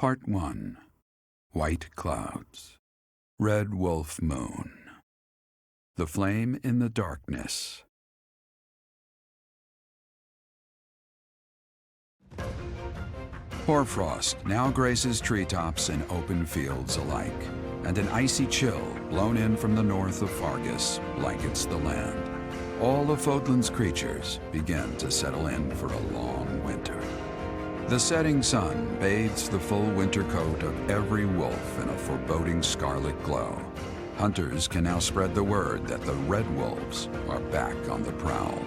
Part 1. White Clouds. Red Wolf Moon. The Flame in the Darkness. Hoarfrost now graces treetops and open fields alike, and an icy chill blown in from the north of Fargus blankets the land. All of Fodlan's creatures begin to settle in for a long winter. The setting sun bathes the full winter coat of every wolf in a foreboding scarlet glow. Hunters can now spread the word that the red wolves are back on the prowl.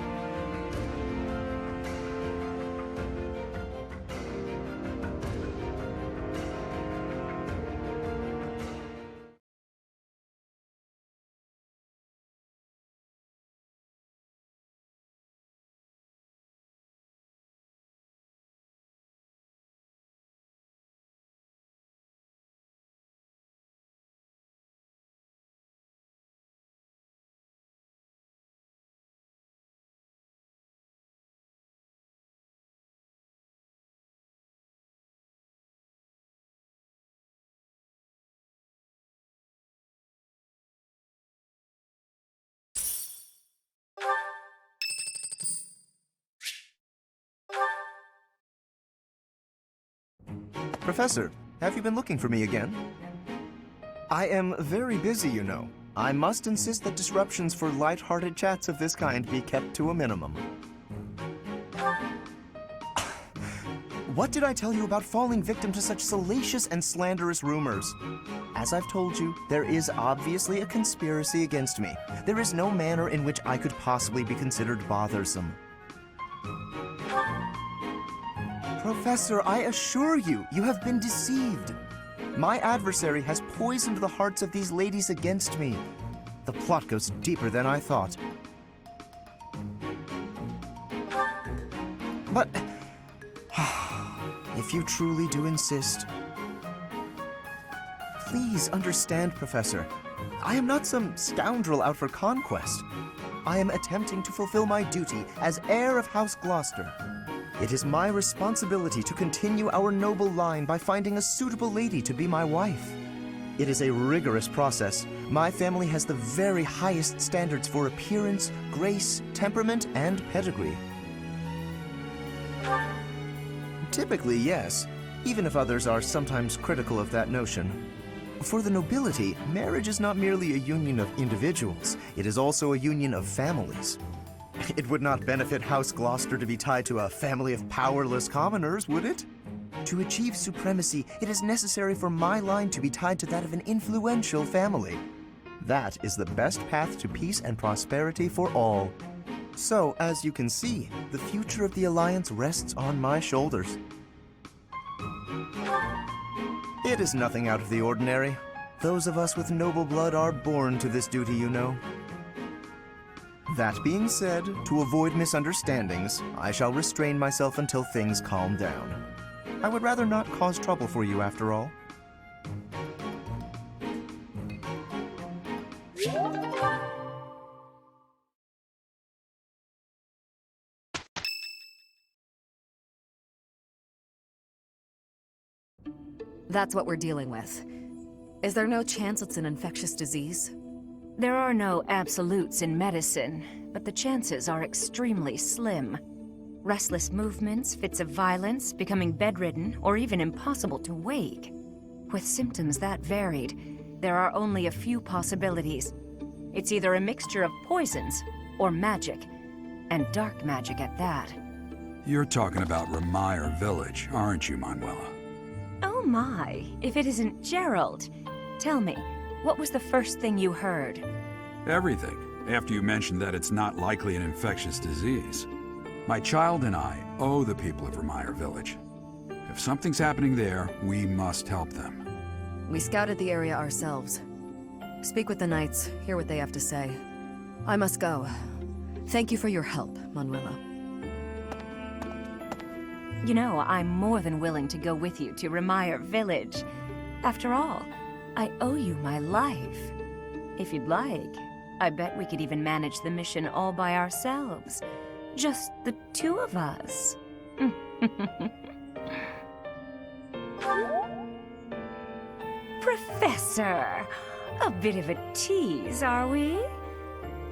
Professor, have you been looking for me again? I am very busy, you know. I must insist that disruptions for light-hearted chats of this kind be kept to a minimum. What did I tell you about falling victim to such salacious and slanderous rumors? As I've told you, there is obviously a conspiracy against me. There is no manner in which I could possibly be considered bothersome. Professor, I assure you, you have been deceived. My adversary has poisoned the hearts of these ladies against me. The plot goes deeper than I thought. But if you truly do insist, please understand, Professor. I am not some scoundrel out for conquest. I am attempting to fulfill my duty as heir of House Gloucester. It is my responsibility to continue our noble line by finding a suitable lady to be my wife. It is a rigorous process. My family has the very highest standards for appearance, grace, temperament, and pedigree. Typically, yes, even if others are sometimes critical of that notion. For the nobility, marriage is not merely a union of individuals, it is also a union of families. It would not benefit House Gloucester to be tied to a family of powerless commoners, would it? To achieve supremacy, it is necessary for my line to be tied to that of an influential family. That is the best path to peace and prosperity for all. So, as you can see, the future of the Alliance rests on my shoulders. It is nothing out of the ordinary. Those of us with noble blood are born to this duty, you know. That being said, to avoid misunderstandings, I shall restrain myself until things calm down. I would rather not cause trouble for you after all. That's what we're dealing with. Is there no chance it's an infectious disease? There are no absolutes in medicine, but the chances are extremely slim. Restless movements, fits of violence, becoming bedridden, or even impossible to wake. With symptoms that varied, there are only a few possibilities. It's either a mixture of poisons or magic, and dark magic at that. You're talking about Remire Village, aren't you, Manuela? Oh my, if it isn't Gerald. Tell me, what was the first thing you heard? Everything, after you mentioned that it's not likely an infectious disease. My child and I owe the people of Remire Village. If something's happening there, we must help them. We scouted the area ourselves. Speak with the knights, hear what they have to say. I must go. Thank you for your help, Manuela. You know, I'm more than willing to go with you to Remire Village. After all, I owe you my life. If you'd like, I bet we could even manage the mission all by ourselves. Just the two of us. Professor! A bit of a tease, are we?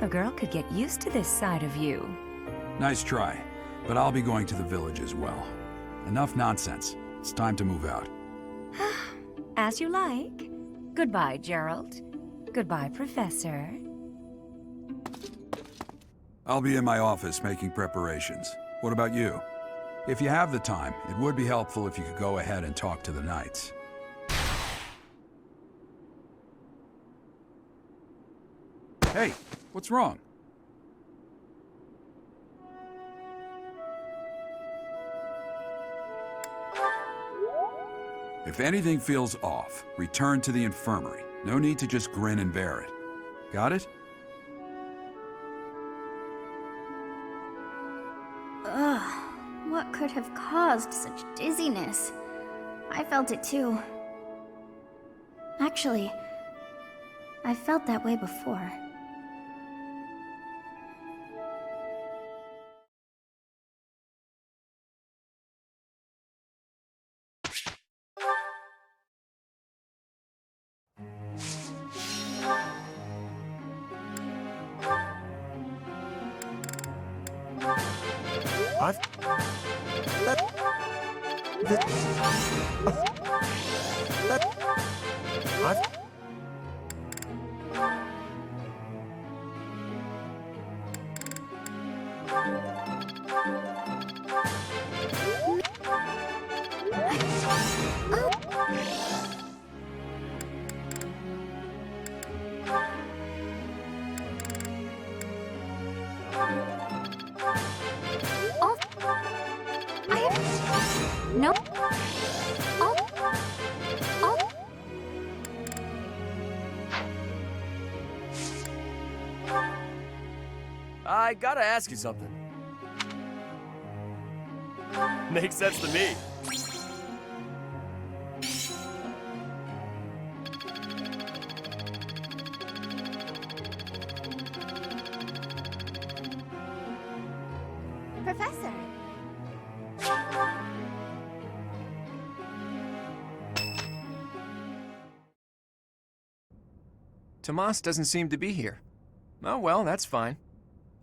A girl could get used to this side of you. Nice try, but I'll be going to the village as well. Enough nonsense. It's time to move out. As you like. Goodbye, Gerald. Goodbye, Professor. I'll be in my office making preparations. What about you? If you have the time, it would be helpful if you could go ahead and talk to the knights. Hey, what's wrong? If anything feels off, return to the infirmary. No need to just grin and bear it. Got it? Ugh, what could have caused such dizziness? I felt it too. Actually, I felt that way before. I've... I've... No. I gotta ask you something. Makes sense to me. Professor. Tomas doesn't seem to be here. Oh well, that's fine.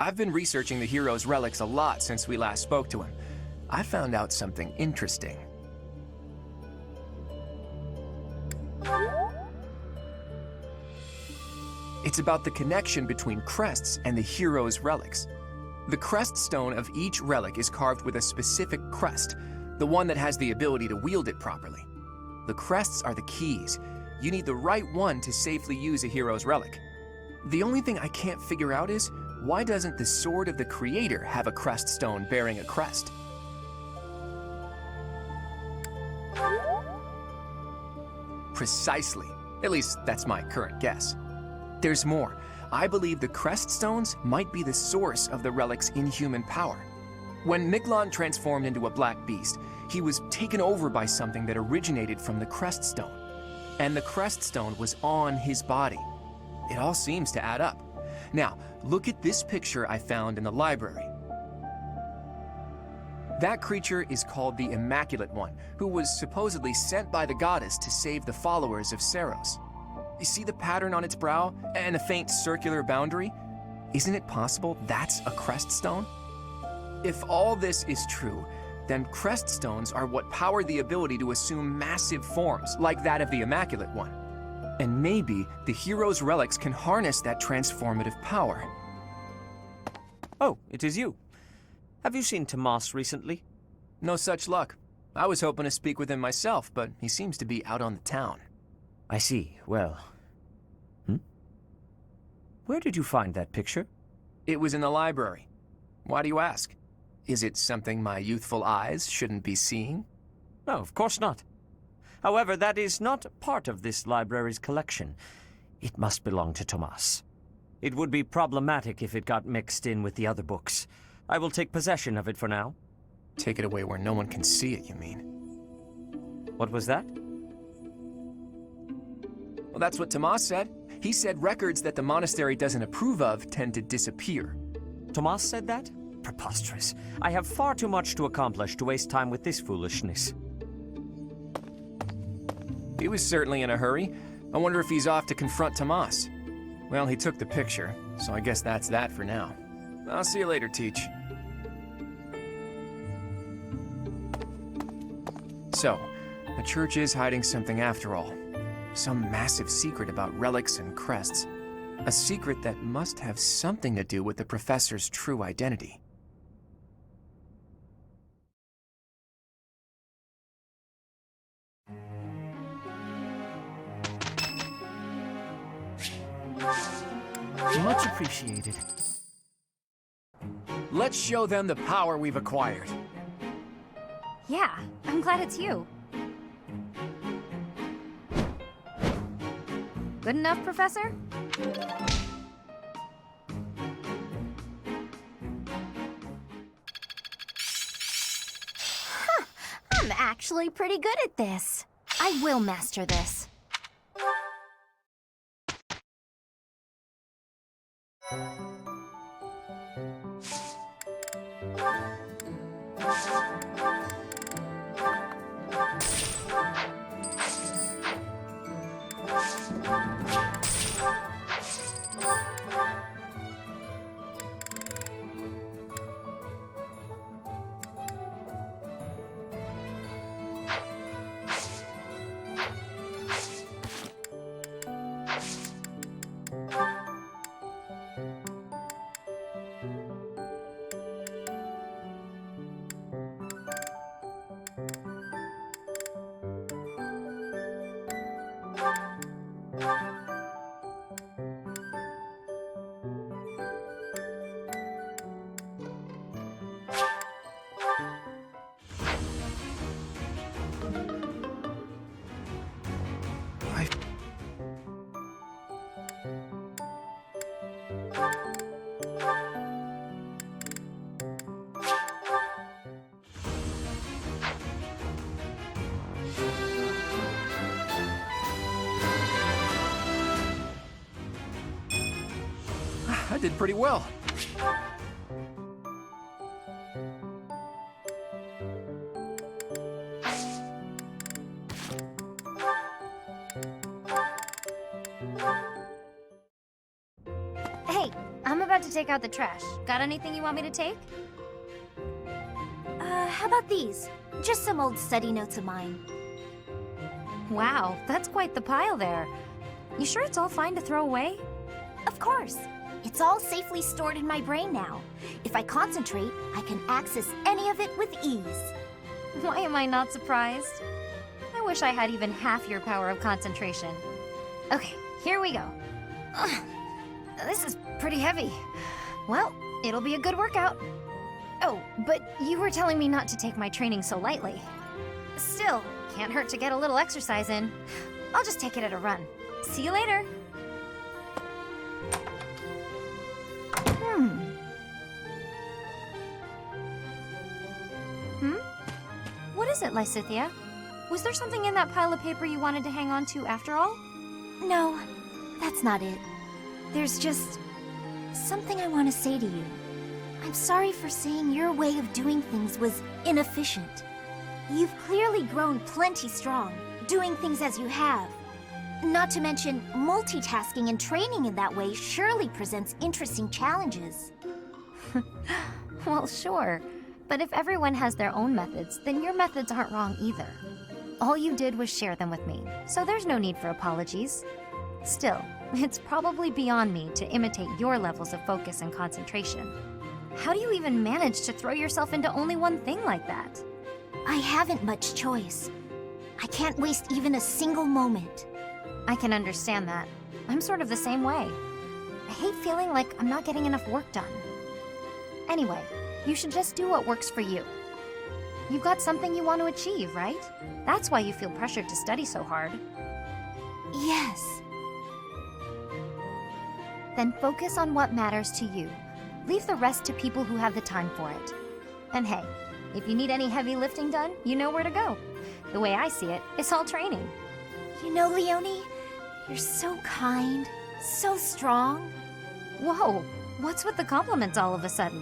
I've been researching the hero's relics a lot since we last spoke to him. I found out something interesting. It's about the connection between crests and the hero's relics. The crest stone of each relic is carved with a specific crest, the one that has the ability to wield it properly. The crests are the keys. You need the right one to safely use a hero's relic. The only thing I can't figure out is, why doesn't the Sword of the Creator have a crest stone bearing a crest? Precisely. At least, that's my current guess. There's more. I believe the crest stones might be the source of the relic's inhuman power. When Miglon transformed into a black beast, he was taken over by something that originated from the crest stone. And the crest stone was on his body. It all seems to add up. Now, look at this picture I found in the library. That creature is called the Immaculate One, who was supposedly sent by the goddess to save the followers of Seros. You see the pattern on its brow and the faint circular boundary? Isn't it possible that's a crest stone? If all this is true, then crest stones are what power the ability to assume massive forms, like that of the Immaculate One. And maybe the hero's relics can harness that transformative power. Oh, it is you. Have you seen Tomas recently? No such luck. I was hoping to speak with him myself, but he seems to be out on the town. I see. Well... Where did you find that picture? It was in the library. Why do you ask? Is it something my youthful eyes shouldn't be seeing? No, of course not. However, that is not part of this library's collection. It must belong to Tomas. It would be problematic if it got mixed in with the other books. I will take possession of it for now. Take it away where no one can see it, you mean? What was that? Well, that's what Tomas said. He said records that the monastery doesn't approve of tend to disappear. Tomas said that? Preposterous. I have far too much to accomplish to waste time with this foolishness. He was certainly in a hurry. I wonder if he's off to confront Tomas. Well, he took the picture, so I guess that's that for now. I'll see you later, Teach. So, the church is hiding something after all. Some massive secret about relics and crests. A secret that must have something to do with the professor's true identity. Much appreciated. Let's show them the power we've acquired. Yeah, I'm glad it's you. Good enough, Professor? Huh, I'm actually pretty good at this. I will master this. I did pretty well. Hey, I'm about to take out the trash. Got anything you want me to take? How about these? Just some old study notes of mine. Wow, that's quite the pile there. You sure it's all fine to throw away? Of course. It's all safely stored in my brain now. If I concentrate, I can access any of it with ease. Why am I not surprised? I wish I had even half your power of concentration. Okay, here we go. Ugh, this is pretty heavy. Well, it'll be a good workout. Oh, but you were telling me not to take my training so lightly. Still, can't hurt to get a little exercise in. I'll just take it at a run. See you later. What is it, Lysithia? Was there something in that pile of paper you wanted to hang on to after all? No, that's not it. There's just something I want to say to you. I'm sorry for saying your way of doing things was inefficient. You've clearly grown plenty strong, doing things as you have. Not to mention, multitasking and training in that way surely presents interesting challenges. Well, sure. But if everyone has their own methods, then your methods aren't wrong either. All you did was share them with me, so there's no need for apologies. Still, it's probably beyond me to imitate your levels of focus and concentration. How do you even manage to throw yourself into only one thing like that? I haven't much choice. I can't waste even a single moment. I can understand that. I'm sort of the same way. I hate feeling like I'm not getting enough work done. Anyway, you should just do what works for you. You've got something you want to achieve, right? That's why you feel pressured to study so hard. Yes. Then focus on what matters to you. Leave the rest to people who have the time for it. And hey, if you need any heavy lifting done, you know where to go. The way I see it, it's all training. You know, Leonie, you're so kind, so strong. Whoa, what's with the compliments all of a sudden?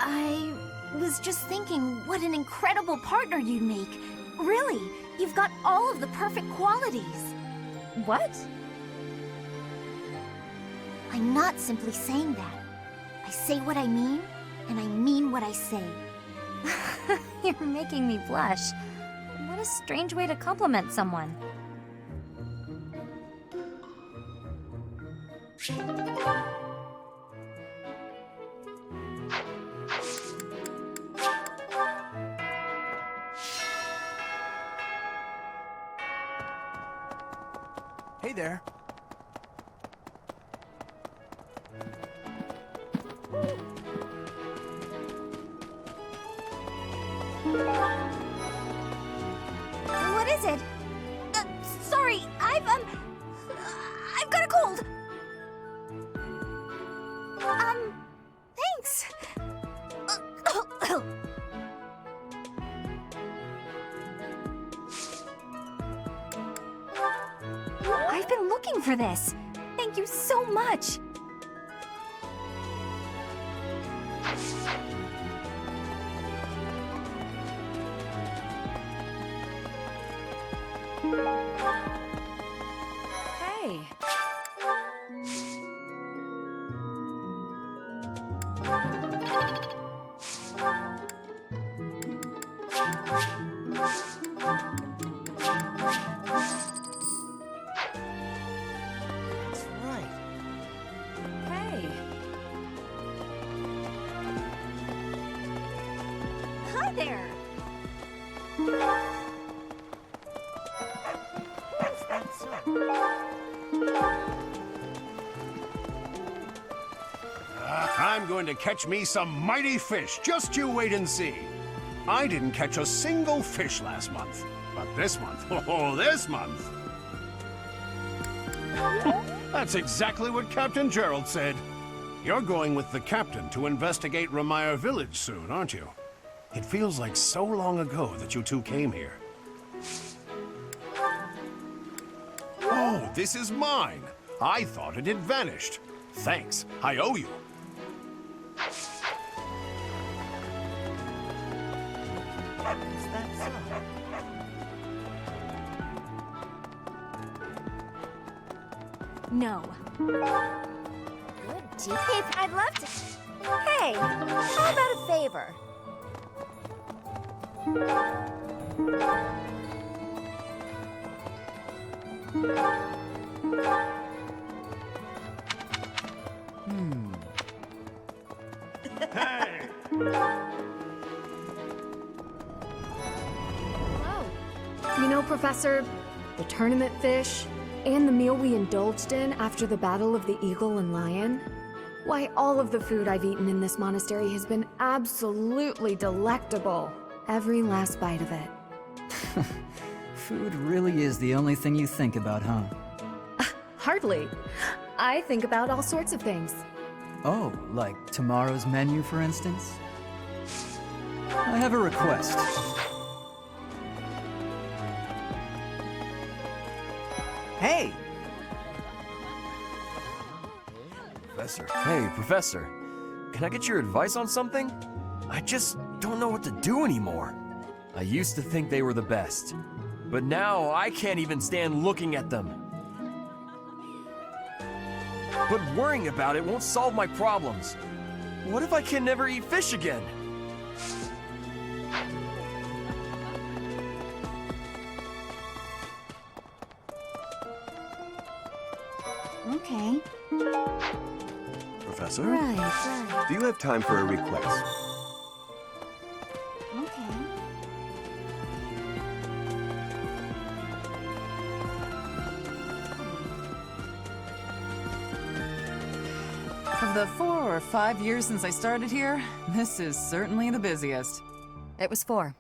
I was just thinking what an incredible partner you'd make. Really, you've got all of the perfect qualities. What? I'm not simply saying that. I say what I mean, and I mean what I say. You're making me blush. What a strange way to compliment someone. Hey there. What is it? Sorry, I've got a cold. Thanks. I've been looking for this. Thank you so much. Hey. That's right. Hey. Hi there. Is that so? I'm going to catch me some mighty fish. Just you wait and see. I didn't catch a single fish last month. But this month, oh, this month. That's exactly what Captain Gerald said. You're going with the captain to investigate Ramire Village soon, aren't you? It feels like so long ago that you two came here. Oh, this is mine. I thought it had vanished. Thanks. I owe you. Is that so? No. Good tea. I'd love to. Hey, how about a favor? Hey! You know, Professor, the tournament fish, and the meal we indulged in after the Battle of the Eagle and Lion, why, all of the food I've eaten in this monastery has been absolutely delectable. Every last bite of it. Food really is the only thing you think about, huh? Hardly. I think about all sorts of things. Oh, like tomorrow's menu, for instance? I have a request. Hey! Professor. Hey, Professor. Can I get your advice on something? I just don't know what to do anymore. I used to think they were the best, but now I can't even stand looking at them. But worrying about it won't solve my problems. What if I can never eat fish again? Okay. Professor? Right. Do you have time for a request? Okay. Of the 4 or 5 years since I started here, this is certainly the busiest. It was 4.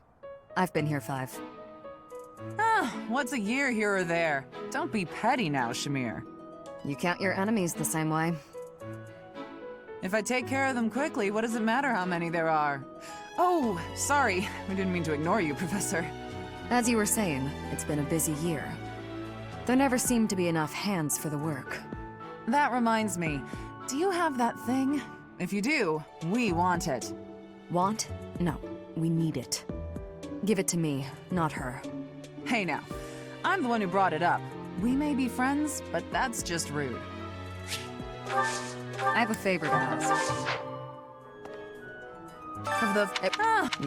I've been here 5. What's a year here or there? Don't be petty now, Shamir. You count your enemies the same way. If I take care of them quickly, what does it matter how many there are? Oh, sorry. We didn't mean to ignore you, Professor. As you were saying, it's been a busy year. There never seemed to be enough hands for the work. That reminds me. Do you have that thing? If you do, we want it. Want? No. We need it. Give it to me, not her. Hey now, I'm the one who brought it up. We may be friends, but that's just rude. I have a favor to ask.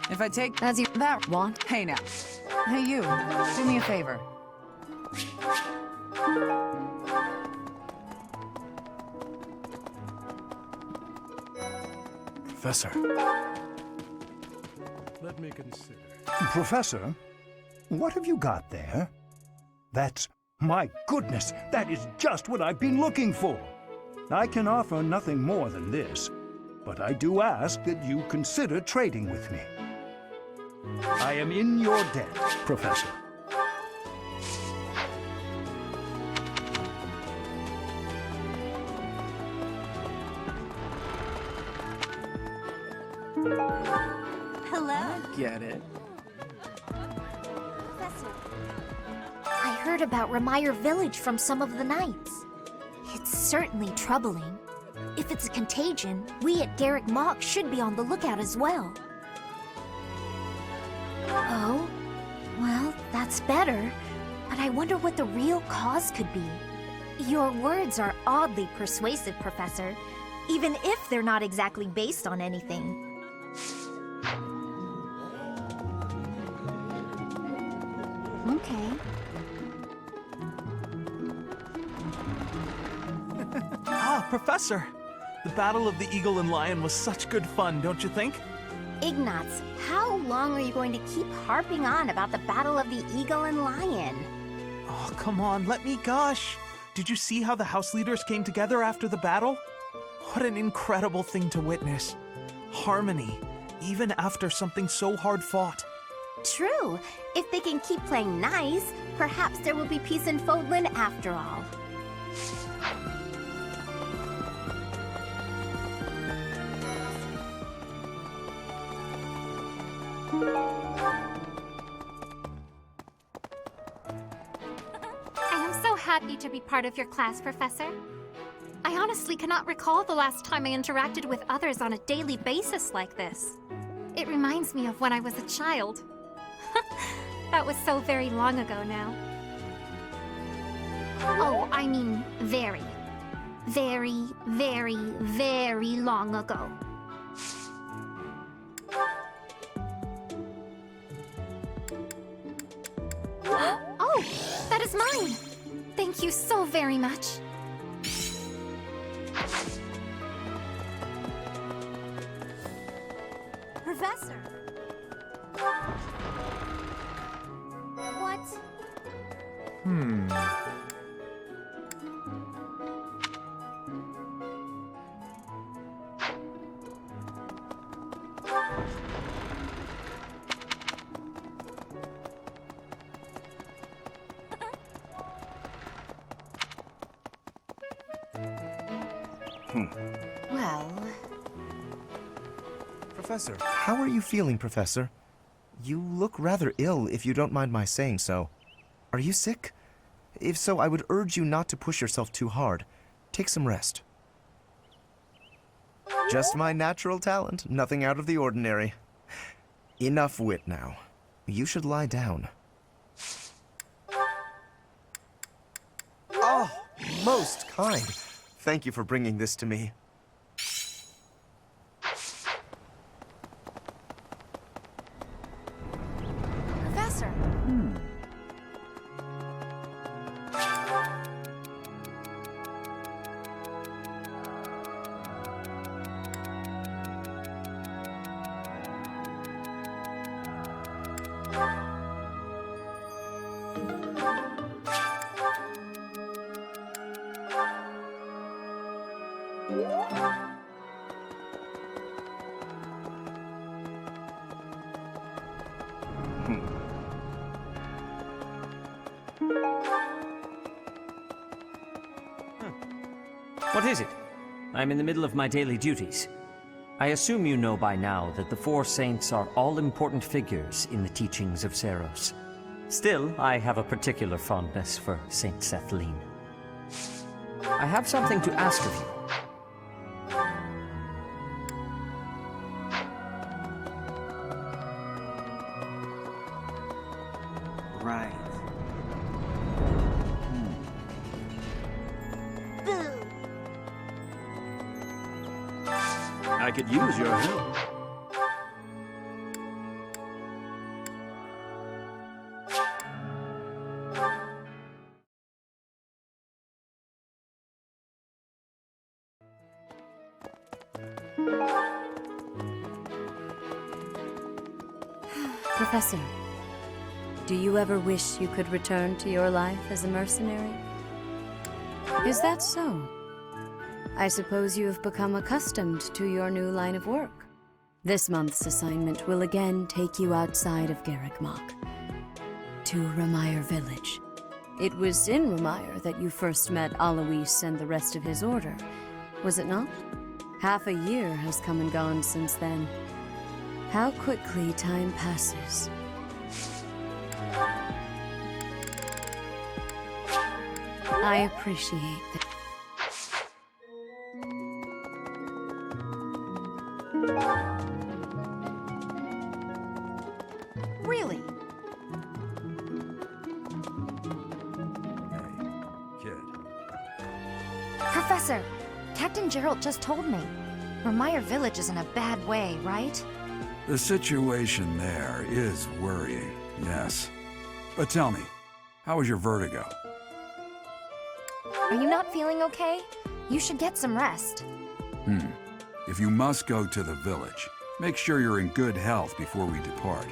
If I take As you that want. Hey now. Hey you, do me a favor. Professor. Let me consider. Professor, what have you got there? That's... my goodness, that is just what I've been looking for. I can offer nothing more than this, but I do ask that you consider trading with me. I am in your debt, Professor. Hello? Get it. Professor. I heard about Remire Village from some of the knights. It's certainly troubling. If it's a contagion, we at Garrick Mock should be on the lookout as well. Oh? Well, that's better. But I wonder what the real cause could be. Your words are oddly persuasive, Professor, even if they're not exactly based on anything. Okay. Professor! The Battle of the Eagle and Lion was such good fun, don't you think? Ignatz, how long are you going to keep harping on about the Battle of the Eagle and Lion? Oh, come on, let me gush! Did you see how the house leaders came together after the battle? What an incredible thing to witness. Harmony, even after something so hard fought. True. If they can keep playing nice, perhaps there will be peace in Fodlan after all. I am so happy to be part of your class, Professor. I honestly cannot recall the last time I interacted with others on a daily basis like this. It reminds me of when I was a child. That was so very long ago now. Oh, I mean very, very, very, very long ago. Oh, that is mine! Thank you so very much. Professor! What? Well... Professor, how are you feeling, Professor? You look rather ill, if you don't mind my saying so. Are you sick? If so, I would urge you not to push yourself too hard. Take some rest. Just my natural talent, nothing out of the ordinary. Enough wit now. You should lie down. Oh, most kind. Thank you for bringing this to me. Professor! What is it? I'm in the middle of my daily duties. I assume you know by now that the four saints are all-important figures in the teachings of Seros. Still, I have a particular fondness for Saint Sethlene. I have something to ask of you. Right. I could use your help. Professor, do you ever wish you could return to your life as a mercenary? Is that so? I suppose you have become accustomed to your new line of work. This month's assignment will again take you outside of Garrigmach, to Ramire Village. It was in Ramire that you first met Alois and the rest of his order, was it not? Half a year has come and gone since then. How quickly time passes. I appreciate that. Really? Kid. Professor, Captain Gerald just told me. Ramire Village is in a bad way, right? The situation there is worrying, yes. But tell me, how was your vertigo? Are you not feeling okay? You should get some rest. If you must go to the village, make sure you're in good health before we depart.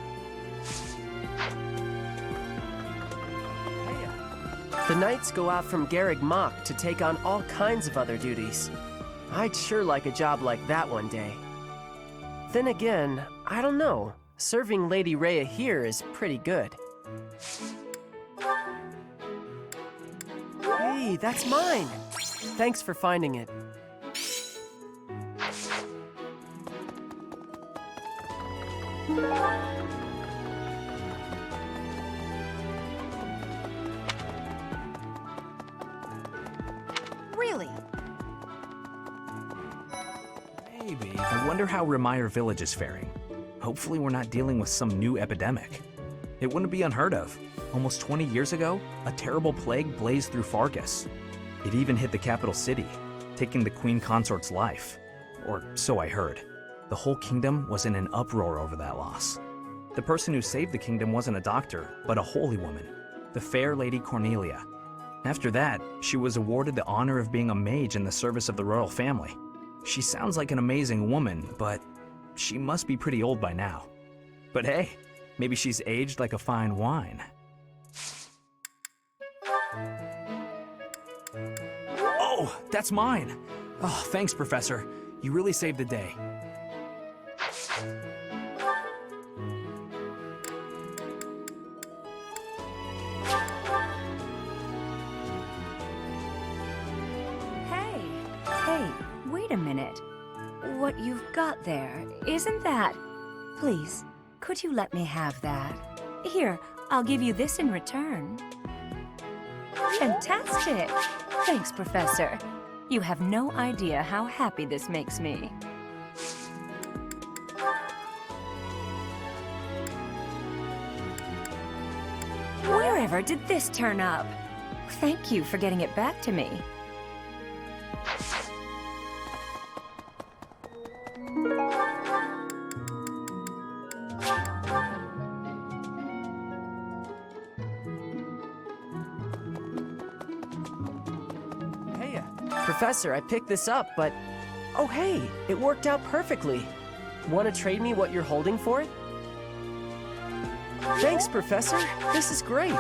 The knights go out from Garrigmach to take on all kinds of other duties. I'd sure like a job like that one day. Then again, I don't know. Serving Lady Rhea here is pretty good. Hey, that's mine! Thanks for finding it. Really? Maybe. I wonder how Ramire Village is faring. Hopefully we're not dealing with some new epidemic. It wouldn't be unheard of. Almost 20 years ago, a terrible plague blazed through Fargus. It even hit the capital city, taking the queen consort's life. Or so I heard. The whole kingdom was in an uproar over that loss. The person who saved the kingdom wasn't a doctor, but a holy woman, the fair Lady Cornelia. After that, she was awarded the honor of being a mage in the service of the royal family. She sounds like an amazing woman, but she must be pretty old by now. But hey, maybe she's aged like a fine wine. Oh, that's mine! Oh, thanks, Professor. You really saved the day. Hey, wait a minute. What you've got there, isn't that... Please, could you let me have that? Here, I'll give you this in return. Fantastic! Thanks, Professor. You have no idea how happy this makes me. Wherever did this turn up? Thank you for getting it back to me. Professor, I picked this up, but... Oh hey, it worked out perfectly. Want to trade me what you're holding for it? Thanks, Professor. This is great.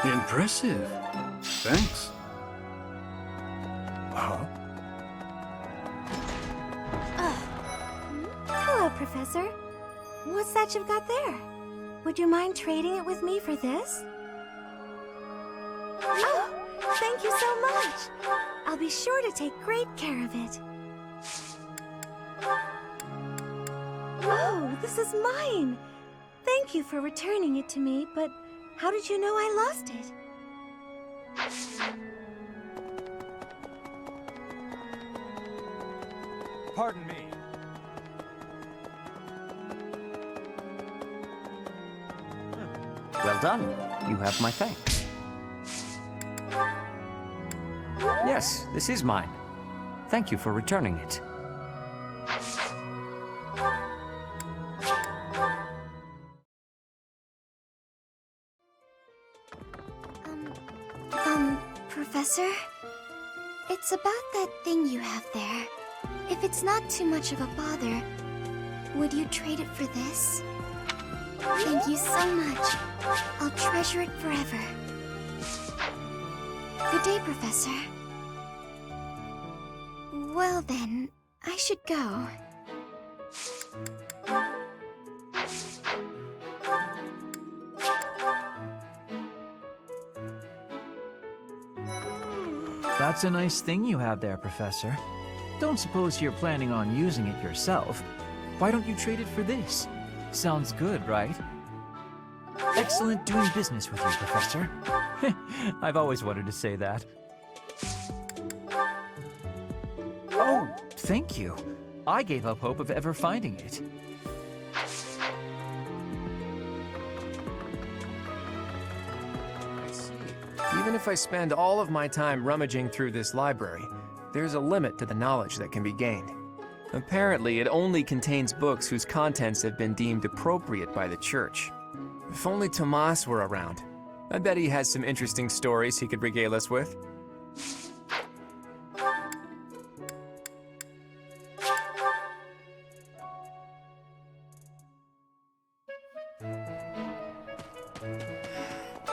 Impressive. Thanks. Hello, Professor. What's that you've got there? Would you mind trading it with me for this? Oh, thank you so much. I'll be sure to take great care of it. Oh, this is mine. Thank you for returning it to me, but how did you know I lost it? Pardon me. Well done. You have my thanks. Yes, this is mine. Thank you for returning it. Professor? It's about that thing you have there. If it's not too much of a bother, would you trade it for this? Thank you so much. I'll treasure it forever. Good day, Professor. Well then, I should go. That's a nice thing you have there, Professor. Don't suppose you're planning on using it yourself. Why don't you trade it for this? Sounds good, right? Excellent doing business with you, Professor. I've always wanted to say that. Oh, thank you. I gave up hope of ever finding it. Even if I spend all of my time rummaging through this library, there's a limit to the knowledge that can be gained. Apparently, it only contains books whose contents have been deemed appropriate by the church. If only Tomas were around. I bet he has some interesting stories he could regale us with.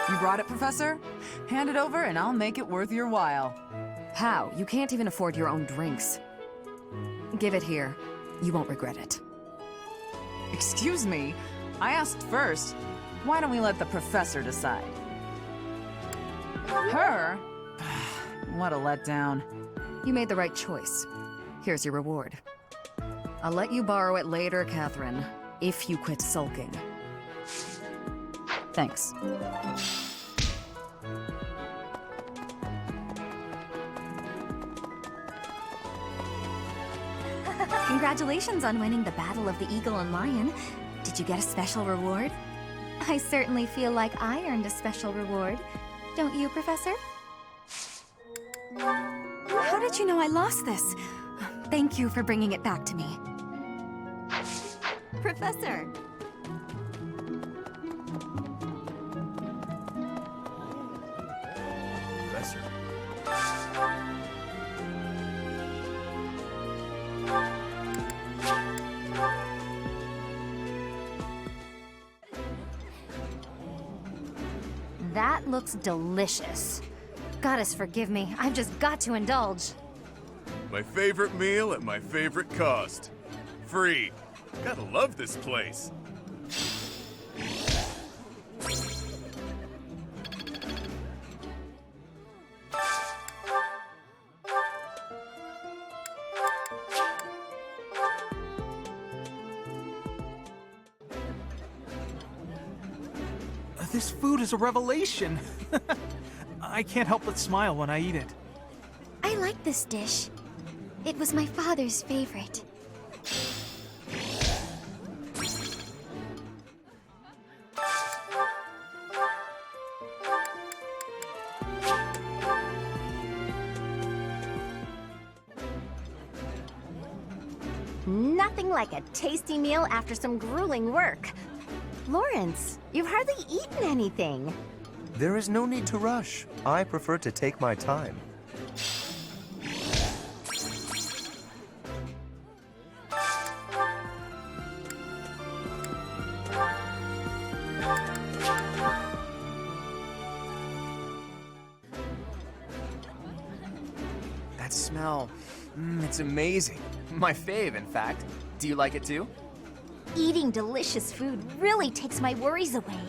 You brought it, Professor? Hand it over and I'll make it worth your while. How? You can't even afford your own drinks. Give it here. You won't regret it. Excuse me? I asked first. Why don't we let the professor decide? Her? What a letdown. You made the right choice. Here's your reward. I'll let you borrow it later, Catherine, if you quit sulking. Thanks. Congratulations on winning the Battle of the Eagle and Lion. Did you get a special reward? I certainly feel like I earned a special reward. Don't you, Professor? How did you know I lost this? Thank you for bringing it back to me. Professor! Professor. That looks delicious. Goddess forgive me, I've just got to indulge. My favorite meal at my favorite cost. Free. Gotta love this place. This food is a revelation. I can't help but smile when I eat it. I like this dish. It was my father's favorite. Nothing like a tasty meal after some grueling work. Lawrence, you've hardly eaten anything. There is no need to rush. I prefer to take my time. That smell, it's amazing. My fave, in fact. Do you like it too? Eating delicious food really takes my worries away.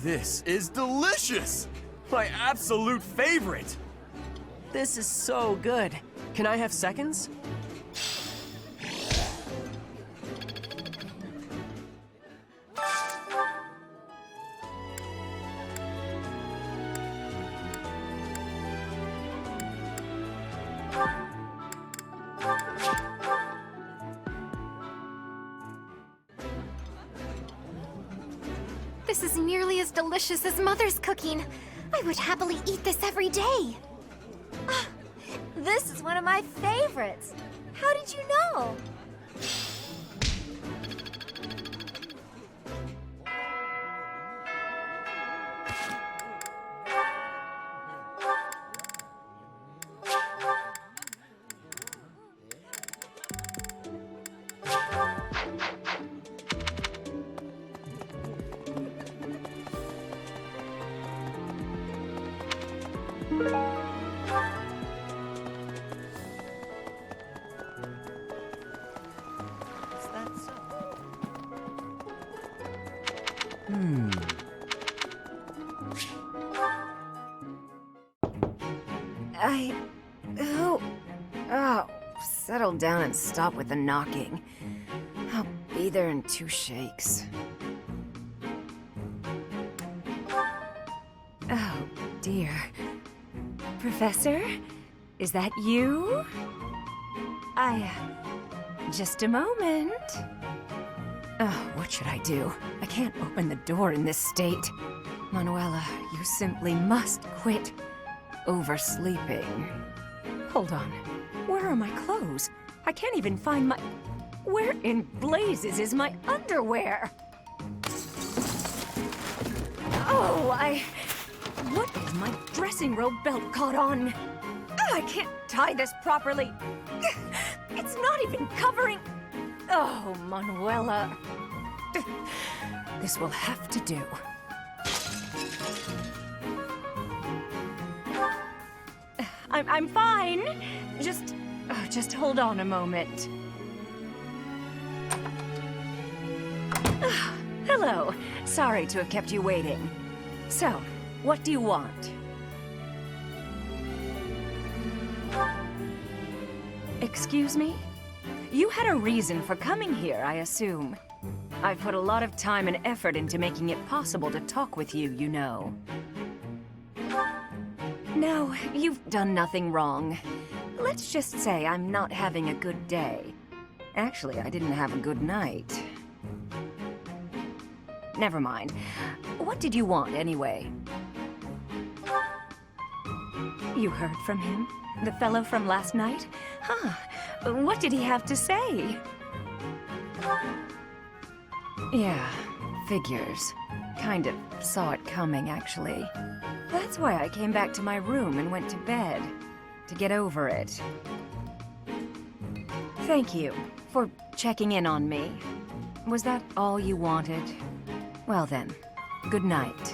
This is delicious! My absolute favorite! This is so good. Can I have seconds? This is nearly as delicious as Mother's cooking. I would happily eat this every day. This is one of my favorites. How did you know? Oh, settle down and stop with the knocking. I'll be there in 2 shakes. Oh, dear. Professor? Is that you? Just a moment. Oh, what should I do? I can't open the door in this state. Manuela, you simply must quit oversleeping. Hold on. Where are my clothes? I can't even find my... Where in blazes is my underwear? Oh, What is my dressing robe belt caught on? I can't tie this properly. It's not even covering... Oh, Manuela. This will have to do. I'm fine. Just hold on a moment. Hello. Sorry to have kept you waiting. So, what do you want? Excuse me? You had a reason for coming here, I assume. I've put a lot of time and effort into making it possible to talk with you, you know. No, you've done nothing wrong. Let's just say I'm not having a good day. Actually, I didn't have a good night. Never mind. What did you want, anyway? You heard from him? The fellow from last night? Huh. What did he have to say? Yeah, figures. Kind of saw it coming, actually. That's why I came back to my room and went to bed. To get over it. Thank you for checking in on me. Was that all you wanted? Well then, good night.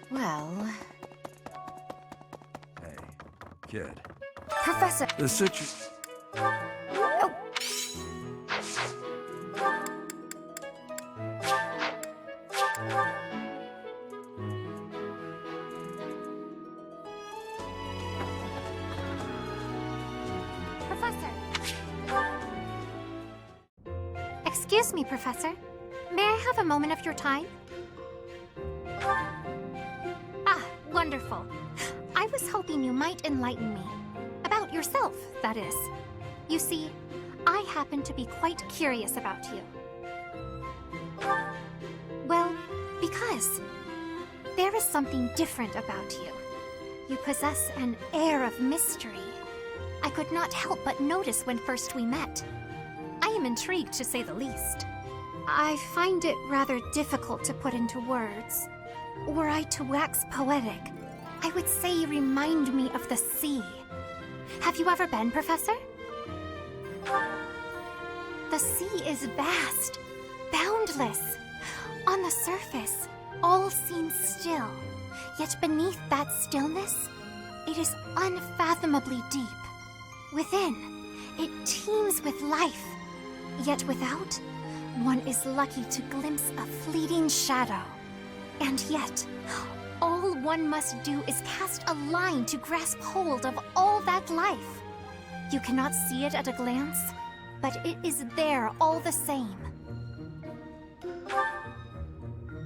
Well... Hey, kid. Professor! The situation... Excuse me, Professor. May I have a moment of your time? Ah, wonderful. I was hoping you might enlighten me. About yourself, that is. You see, I happen to be quite curious about you. Well, because there is something different about you. You possess an air of mystery. I could not help but notice when first we met. I am intrigued, to say the least. I find it rather difficult to put into words. Were I to wax poetic, I would say you remind me of the sea. Have you ever been, Professor? The sea is vast, boundless, On the surface, all seems still. Yet beneath that stillness, it is unfathomably deep. Within, it teems with life. Yet without, one is lucky to glimpse a fleeting shadow. And yet, all one must do is cast a line to grasp hold of all that life. You cannot see it at a glance, but it is there all the same.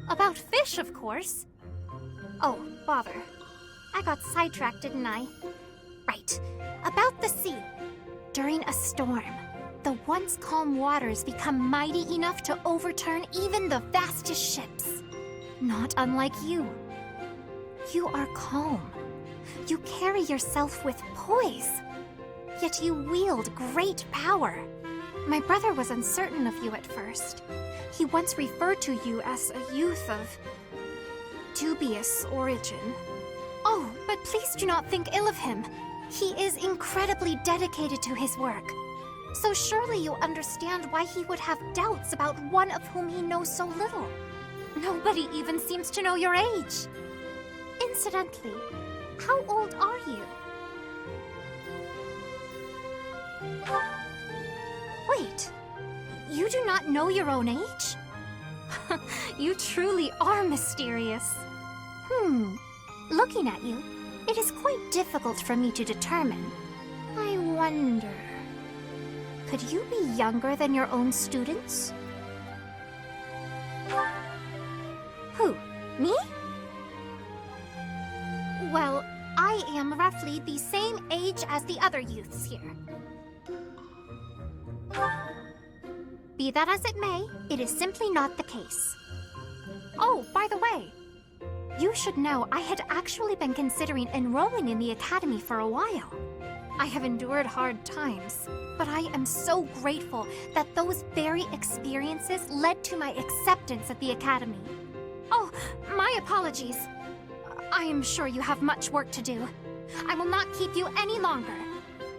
About fish, of course. Oh, bother. I got sidetracked, didn't I? Right. About the sea. During a storm, the once calm waters become mighty enough to overturn even the vastest ships. Not unlike you. You are calm. You carry yourself with poise. Yet you wield great power. My brother was uncertain of you at first. He once referred to you as a youth of dubious origin. Oh, but please do not think ill of him. He is incredibly dedicated to his work. So surely you understand why he would have doubts about one of whom he knows so little. Nobody even seems to know your age. Incidentally, how old are you? Wait, you do not know your own age? You truly are mysterious. Looking at you, it is quite difficult for me to determine. I wonder... could you be younger than your own students? Who? Me? Well, I am roughly the same age as the other youths here. Be that as it may, it is simply not the case. Oh, by the way, you should know I had actually been considering enrolling in the academy for a while. I have endured hard times, but I am so grateful that those very experiences led to my acceptance at the academy. Oh, my apologies. I am sure you have much work to do. I will not keep you any longer.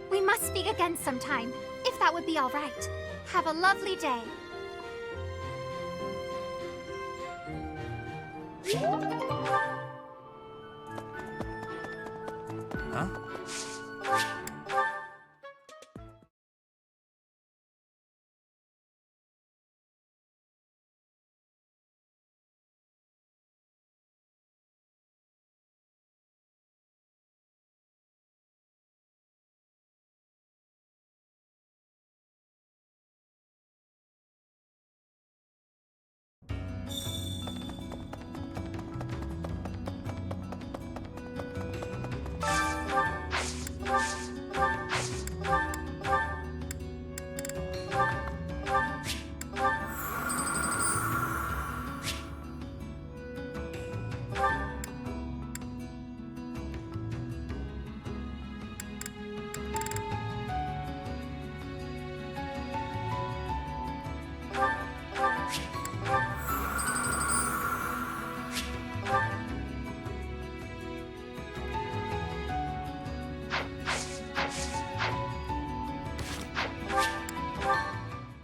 We must speak again sometime, if that would be all right. Have a lovely day. Huh?